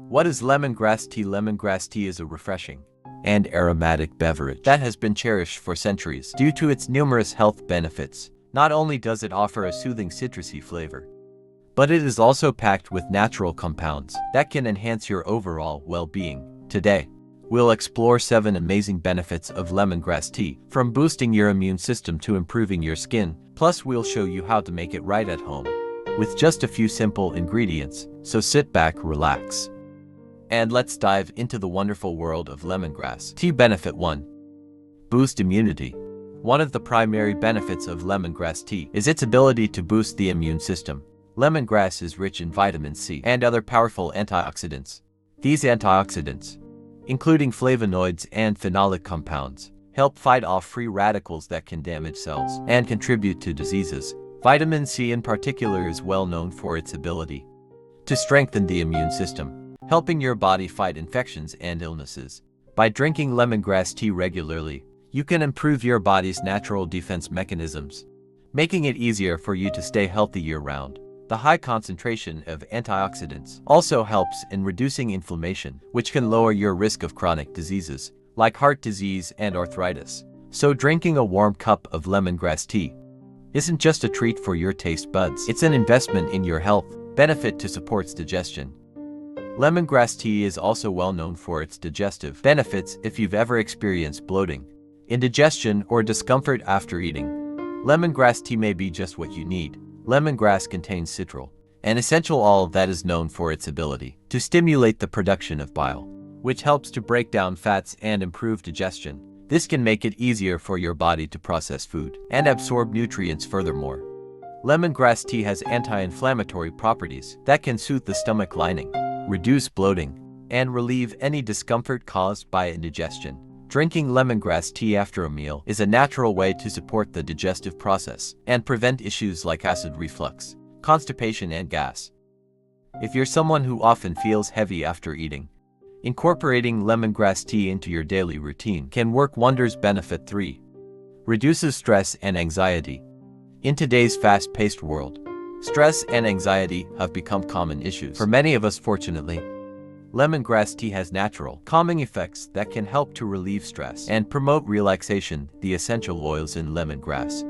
What is lemongrass tea? Lemongrass tea is a refreshing and aromatic beverage that has been cherished for centuries due to its numerous health benefits. Not only does it offer a soothing citrusy flavor, but it is also packed with natural compounds that can enhance your overall well-being. Today, we'll explore 7 amazing benefits of lemongrass tea, from boosting your immune system to improving your skin. Plus, we'll show you how to make it right at home with just a few simple ingredients. So sit back, relax, and let's dive into the wonderful world of lemongrass tea. Benefit 1. Boost immunity. One of the primary benefits of lemongrass tea is its ability to boost the immune system. Lemongrass is rich in vitamin C and other powerful antioxidants. These antioxidants, including flavonoids and phenolic compounds, help fight off free radicals that can damage cells and contribute to diseases. Vitamin C in particular is well known for its ability to strengthen the immune system, helping your body fight infections and illnesses. By drinking lemongrass tea regularly, you can improve your body's natural defense mechanisms, making it easier for you to stay healthy year-round. The high concentration of antioxidants also helps in reducing inflammation, which can lower your risk of chronic diseases like heart disease and arthritis. So drinking a warm cup of lemongrass tea isn't just a treat for your taste buds, it's an investment in your health. Benefit to supports digestion. Lemongrass tea is also well known for its digestive benefits. If you've ever experienced bloating, indigestion, or discomfort after eating, lemongrass tea may be just what you need. Lemongrass contains citral, an essential oil that is known for its ability to stimulate the production of bile, which helps to break down fats and improve digestion. This can make it easier for your body to process food and absorb nutrients. Furthermore, lemongrass tea has anti-inflammatory properties that can soothe the stomach lining, reduce bloating, and relieve any discomfort caused by indigestion. Drinking lemongrass tea after a meal is a natural way to support the digestive process and prevent issues like acid reflux, constipation, and gas. If you're someone who often feels heavy after eating, incorporating lemongrass tea into your daily routine can work wonders. Benefit 3. Reduces stress and anxiety. In today's fast-paced world, stress and anxiety have become common issues for many of us. Fortunately, lemongrass tea has natural, calming effects that can help to relieve stress and promote relaxation. The essential oils in lemongrass,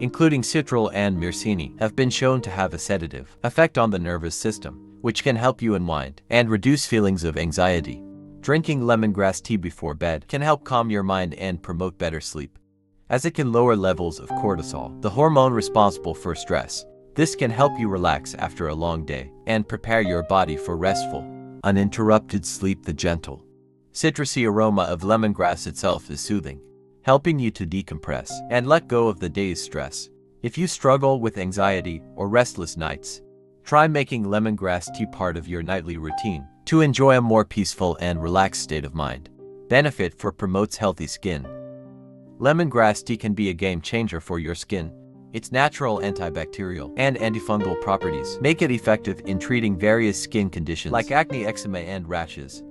including citral and myrcene, have been shown to have a sedative effect on the nervous system, which can help you unwind and reduce feelings of anxiety. Drinking lemongrass tea before bed can help calm your mind and promote better sleep, as it can lower levels of cortisol, the hormone responsible for stress. This can help you relax after a long day and prepare your body for restful, uninterrupted sleep. The gentle, citrusy aroma of lemongrass itself is soothing, helping you to decompress and let go of the day's stress. If you struggle with anxiety or restless nights, try making lemongrass tea part of your nightly routine to enjoy a more peaceful and relaxed state of mind. Benefit for promotes healthy skin. Lemongrass tea can be a game changer for your skin. Its natural antibacterial and antifungal properties make it effective in treating various skin conditions like acne, eczema, and rashes.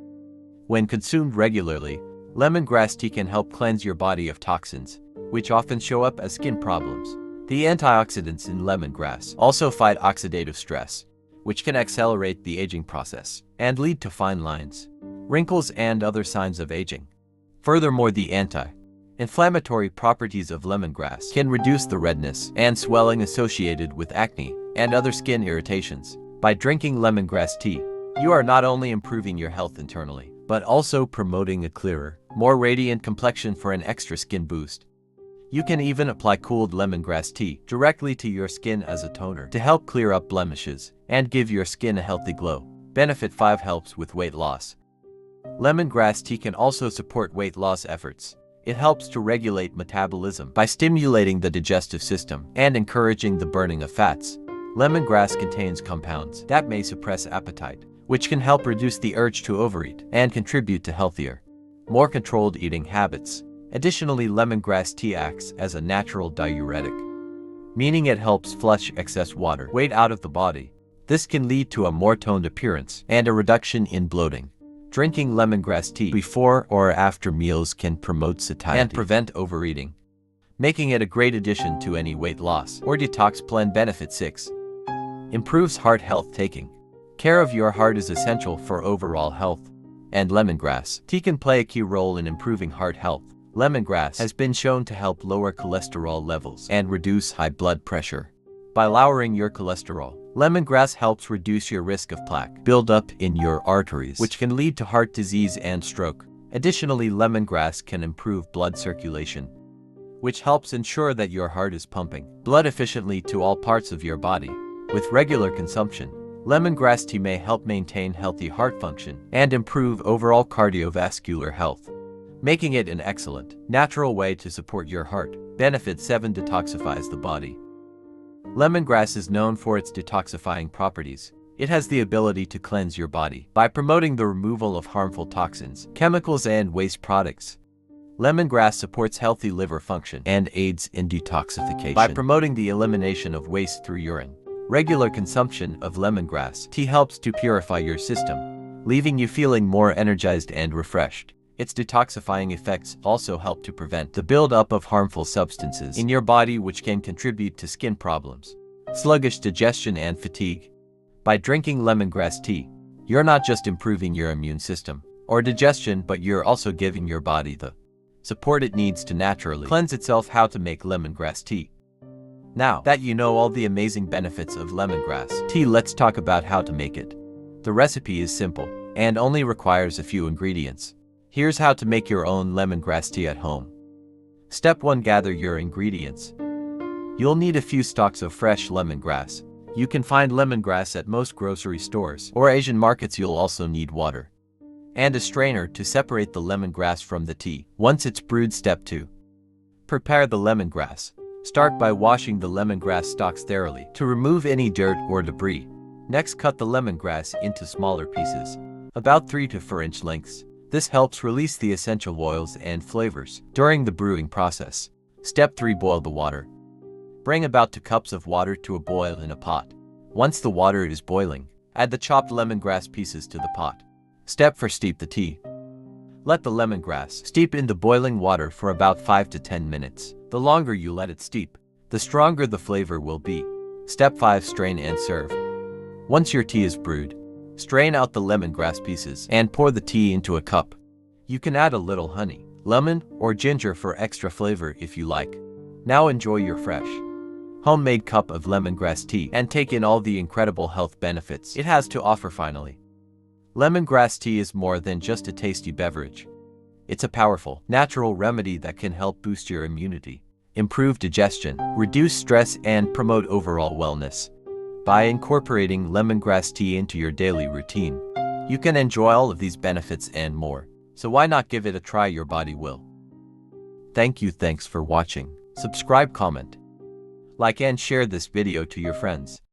When consumed regularly, lemongrass tea can help cleanse your body of toxins, which often show up as skin problems. The antioxidants in lemongrass also fight oxidative stress, which can accelerate the aging process and lead to fine lines, wrinkles, and other signs of aging. Furthermore, the anti-inflammatory properties of lemongrass can reduce the redness and swelling associated with acne and other skin irritations. By drinking lemongrass tea, you are not only improving your health internally, but also promoting a clearer, more radiant complexion. For an extra skin boost, you can even apply cooled lemongrass tea directly to your skin as a toner to help clear up blemishes and give your skin a healthy glow. Benefit 5. Helps with weight loss. Lemongrass tea can also support weight loss efforts. It helps to regulate metabolism by stimulating the digestive system and encouraging the burning of fats. Lemongrass contains compounds that may suppress appetite, which can help reduce the urge to overeat and contribute to healthier, more controlled eating habits. Additionally, lemongrass tea acts as a natural diuretic, meaning it helps flush excess water, weight out of the body. This can lead to a more toned appearance and a reduction in bloating. Drinking lemongrass tea before or after meals can promote satiety and prevent overeating, making it a great addition to any weight loss or detox plan. Benefit 6. Improves heart health. Taking Care of your heart is essential for overall health, and lemongrass tea can play a key role in improving heart health. Lemongrass has been shown to help lower cholesterol levels and reduce high blood pressure. By lowering your cholesterol, lemongrass helps reduce your risk of plaque buildup in your arteries, which can lead to heart disease and stroke. Additionally, lemongrass can improve blood circulation, which helps ensure that your heart is pumping blood efficiently to all parts of your body. With regular consumption, lemongrass tea may help maintain healthy heart function and improve overall cardiovascular health, making it an excellent, natural way to support your heart. Benefit 7. Detoxifies the body. Lemongrass is known for its detoxifying properties. It has the ability to cleanse your body by promoting the removal of harmful toxins, chemicals, and waste products. Lemongrass supports healthy liver function and aids in detoxification by promoting the elimination of waste through urine. Regular consumption of lemongrass tea helps to purify your system, leaving you feeling more energized and refreshed. Its detoxifying effects also help to prevent the buildup of harmful substances in your body, which can contribute to skin problems, sluggish digestion, and fatigue. By drinking lemongrass tea, you're not just improving your immune system or digestion, but you're also giving your body the support it needs to naturally cleanse itself. How to make lemongrass tea. Now that you know all the amazing benefits of lemongrass tea, let's talk about how to make it. The recipe is simple and only requires a few ingredients. Here's how to make your own lemongrass tea at home. Step 1. Gather your ingredients. You'll need a few stalks of fresh lemongrass. You can find lemongrass at most grocery stores or Asian markets. You'll also need water and a strainer to separate the lemongrass from the tea once it's brewed. Step 2. Prepare the lemongrass. Start by washing the lemongrass stalks thoroughly to remove any dirt or debris. Next, cut the lemongrass into smaller pieces, about 3 to 4 inch lengths. This helps release the essential oils and flavors during the brewing process. Step 3. Boil the water. Bring about 2 cups of water to a boil in a pot. Once the water is boiling, add the chopped lemongrass pieces to the pot. Step 4. Steep the tea. Let the lemongrass steep in the boiling water for about 5 to 10 minutes. The longer you let it steep, the stronger the flavor will be. Step 5. Strain and serve. Once your tea is brewed, strain out the lemongrass pieces and pour the tea into a cup. You can add a little honey, lemon, or ginger for extra flavor if you like. Now enjoy your fresh, homemade cup of lemongrass tea and take in all the incredible health benefits it has to offer. Finally, lemongrass tea is more than just a tasty beverage. It's a powerful, natural remedy that can help boost your immunity, improve digestion, reduce stress, and promote overall wellness. By incorporating lemongrass tea into your daily routine, you can enjoy all of these benefits and more. So why not give it a try? Your body will thank you. Thanks for watching. Subscribe, comment, like, and share this video to your friends.